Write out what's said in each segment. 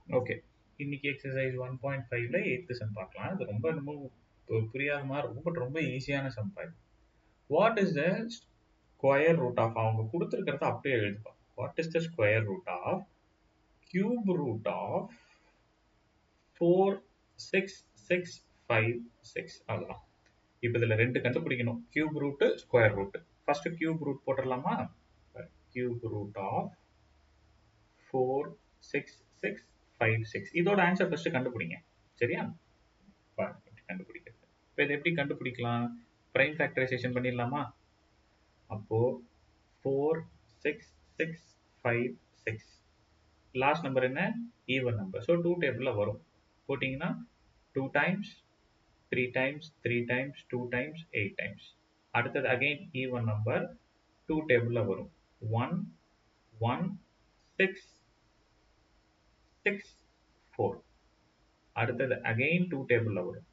Okay. இன்னைக்கு exercise 1.5ல 8th some பார்க்கலாம். இது ரொம்ப என்னமோ புரியாத மாதிரி இருக்கும். பட் ரொம்ப ஈஸியான சம் பாரு. What is the square root of அவங்க கொடுத்துருக்கிறத அப்படியே எழுதுப்பா. What is the square root of cube root of 4 6 6 5 6 அவ்வளோதான். இப்போ இதில் ரெண்டு கண்டுபிடிக்கணும். Cube root square root. First cube root போட்டுடலாமா? கியூப் ரூட் ஆஃப் 4 6 6 5 6 இதோட ஆன்சர் ஃபர்ஸ்ட் கண்டுபிடிங்க. சரியா? பாருங்க கண்டுபிடிக்கிறது. இப்போ இதை எப்படி கண்டுபிடிக்கலாம்? பிரைம் ஃபேக்டரைசேஷன் பண்ணிடலாமா? அப்போ 4 6 6 5 6 லாஸ்ட் நம்பர் என்ன? Even number. ஸோ 2 டேபிளில் வரும். போட்டிங்கன்னா 2 times 3 times 3 times 2 times 8 times. அடுத்தது அகைன் ஈவன் நம்பர் 2 டேபிளில் வரும். 1 1 6 6 4. அடுத்தது அகைன் 2 டேபிளில் வரும்.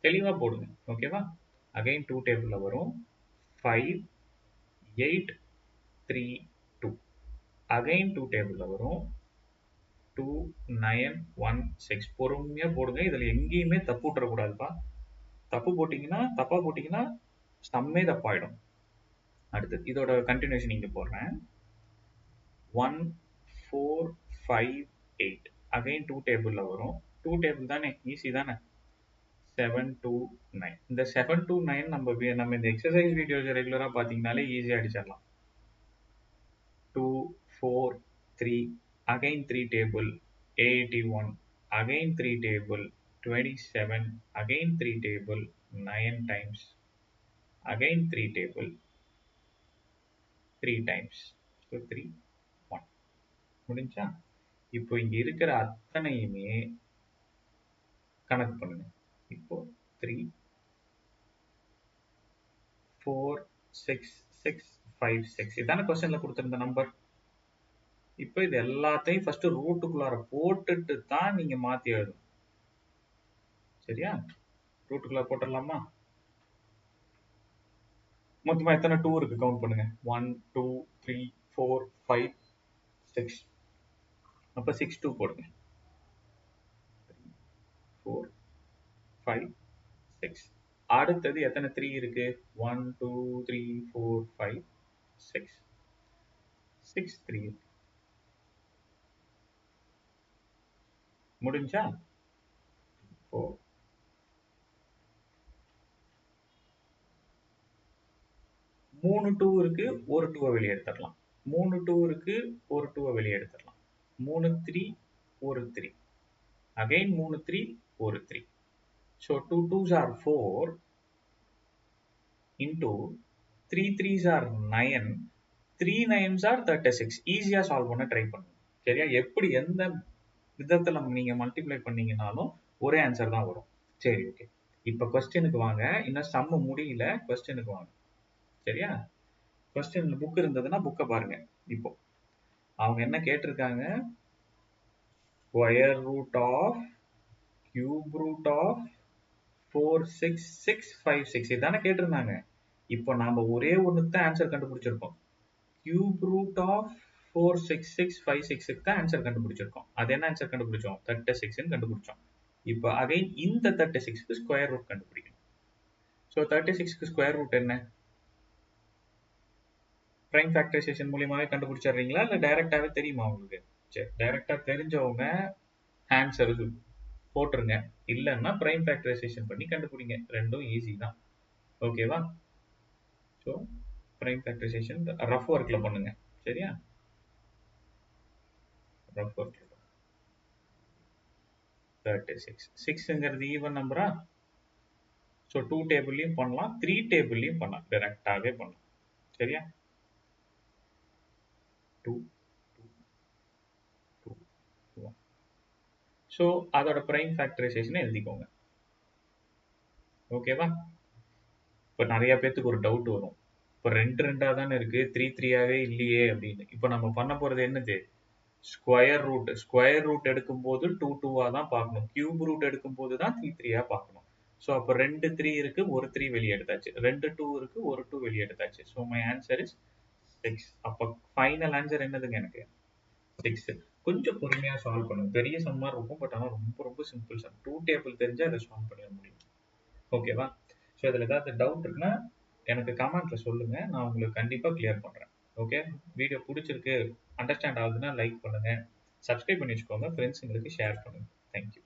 தெளிவாக போடுங்க. ஓகேவா? அகைன் 2 டேபிளில் வரும். 5 8 3 2. அகைன் 2 டேபிளில் வரும். 2 9 1 6. பொறுமையாக போடுங்க. இதில் எங்கேயுமே தப்பு விட்டுறக்கூடாதுப்பா. தப்பு போட்டிங்கன்னா தப்பாக போட்டிங்கன்னா சம்மே தப்பாயிடும். அடுத்தது இதோட கண்டினியூஷன் இங்கே போடுறேன். 1 4 5 8. அகைன் 2 டேபிளில் வரும். 2 டேபிள் தானே, ஈஸி தானே. 7 2 9. இந்த 7 2 9 நம்ம இந்த எக்ஸசைஸ் வீடியோஸ் ரெகுலராக பார்த்தீங்கனாலே ஈஸியாக அடிச்சிடலாம். 2 4 3 again 3 table 81, again 3 table 27, again 3 table 9 times, again 3 table 3 times. So 3 1. முடிஞ்சா? இப்போ இங்க இருக்கிற அத்தனையுமே கணக்கு பண்ணுங்க. இப்போ 3 4 6 6 5 6 இதான क्वेश्चनல கொடுத்திருந்த நம்பர். இப்போ இது எல்லாத்தையும் ஃபர்ஸ்ட் ரூட்டுக்குள்ளார போட்டுட்டு தான் நீங்க மாத்தி எழுதணும். சரியா? ரூட்டுக்குள்ளார போட்டுடலாமா? மொத்தமா எத்தனை 2 இருக்கு கவுண்ட் பண்ணுங்க. 1 2 3 4 5 6. அப்ப 6 2 போடுங்க. 4 5 6. அடுத்தது எத்தனை 3 இருக்கு? 1 2 3 4 5 6. 6 3. முடிஞ்சா? 4 3 2 இருக்கு, ஒரு 2 வெளியே எடுத்துடலாம். 3 2 இருக்கு, ஒரு 2 வெளியே எடுத்துடலாம். 3 3 ஒரு 3. அகைன் 3 3 ஒரு 3. So 2 2s are 4 into 3 3s are 9, 3 9s are 36. ஈஸியா சால்வ் பண்ண ட்ரை பண்ணுங்க. சரியா? எப்படி எந்த விதத்துல நீங்க மல்டிப்ளை பண்ணீங்கனாலும் ஒரே ஆன்சர் தான் வரும். சரி, ஓகே. இப்ப கொஸ்டினுக்கு வாங்க. இன்னும் சம்ம முடியல, கொஸ்டினுக்கு வாங்க. சரியா? கொஸ்டின் புக் இருந்ததுன்னா புக்கை பாருங்க. இப்போ அவங்க என்ன கேட்டிருக்காங்க? Square root of cube root of 4 6 6 5 6 இதானே கேட்டிருந்தாங்க. இப்போ நாம ஒரே ஒண்ணுக்கு தான் ஆன்சர் கண்டுபிடிச்சிருக்கோம். கியூப் ரூட் ஆஃப் 4 6 6 5 6க்கு தான் ஆன்சர் கண்டுபிடிச்சிருக்கோம். அது என்ன ஆன்சர் கண்டுபிடிச்சோம்? 36 கண்டுபிடிச்சோம். இப்போ அகைன் இந்த 36க்கு ஸ்கொயர் ரூட் கண்டுபிடிக்கணும். ஸோ 36க்கு ஸ்கொயர் ரூட் என்ன? பிரைம் ஃபேக்டரைசேஷன் மூலியமாவே கண்டுபிடிச்சிடுறீங்களா இல்லை டைரக்டாவே தெரியுமா உங்களுக்கு? சரி, டைரக்டா தெரிஞ்சவங்க ஆன்சர் போட்டுருங்க. இல்லைன்னா பிரைம் ஃபேக்டரைசேஷன் பண்ணி கண்டுபிடிங்க. ரெண்டும் ஈஸி தான். ஓகேவா? ஸோ பிரைம் ஃபேக்டரைசேஷன் ரஃப் ஒர்க்ல பண்ணுங்க. சரியா? ரஃப் ஒர்க்ல 36. 6ங்கிறது ஈவன் நம்பரா? ஸோ 2 டேபிள்லையும் பண்ணலாம், 3 டேபிள்லையும் பண்ணலாம். டைரக்டாகவே பண்ணலாம். சரியா? 2 2 2 1. ஸோ அதோட பிரைம் ஃபேக்டரைசேஷனை எழுதிக்கோங்க. ஓகேவா? இப்போ நிறைய பேத்துக்கு ஒரு டவுட் வரும். இப்போ 2 2 தானே இருக்கு, 3 3 இல்லையே அப்படின்னு. இப்போ நம்ம பண்ண போறது என்னது? Square root. ஸ்கொயர் ரூட் எடுக்கும்போது 2 2 தான் பார்க்கணும். கியூப் ரூட் எடுக்கும்போது தான் 3 3 பார்க்கணும். ஸோ அப்போ 2 3 இருக்கு, ஒரு 3 வெளியே எடுத்தாச்சு. 2 2 இருக்கு, ஒரு 2 வெளியே எடுத்தாச்சு. So my answer is 6. அப்போ ஃபைனல் ஆன்சர் என்னதுங்க எனக்கு? 6. கொஞ்சம் பொறுமையா சால்வ் பண்ணுங்க. பெரிய சம் மாரி இருக்கும். பட் ஆனா ரொம்ப ரொம்ப சிம்பிள் சம். 2 டேபிள் தெரிஞ்சா இத சால்வ் பண்ணிட முடியும். ஓகேவா? ஸோ இதுல ஏதாவது டவுட் இருக்குன்னா எனக்கு கமெண்ட்ல சொல்லுங்க. நான் உங்களுக்கு கண்டிப்பா கிளியர் பண்றேன். ஓகே? வீடியோ புடிச்சிருக்கு, அண்டர்ஸ்டாண்ட் ஆகுதுன்னா லைக் பண்ணுங்க. சப்ஸ்கிரைப் பண்ணி வச்சுக்கோங்க. ஃப்ரெண்ட்ஸுங்களுக்கு ஷேர் பண்ணுங்க. Thank you.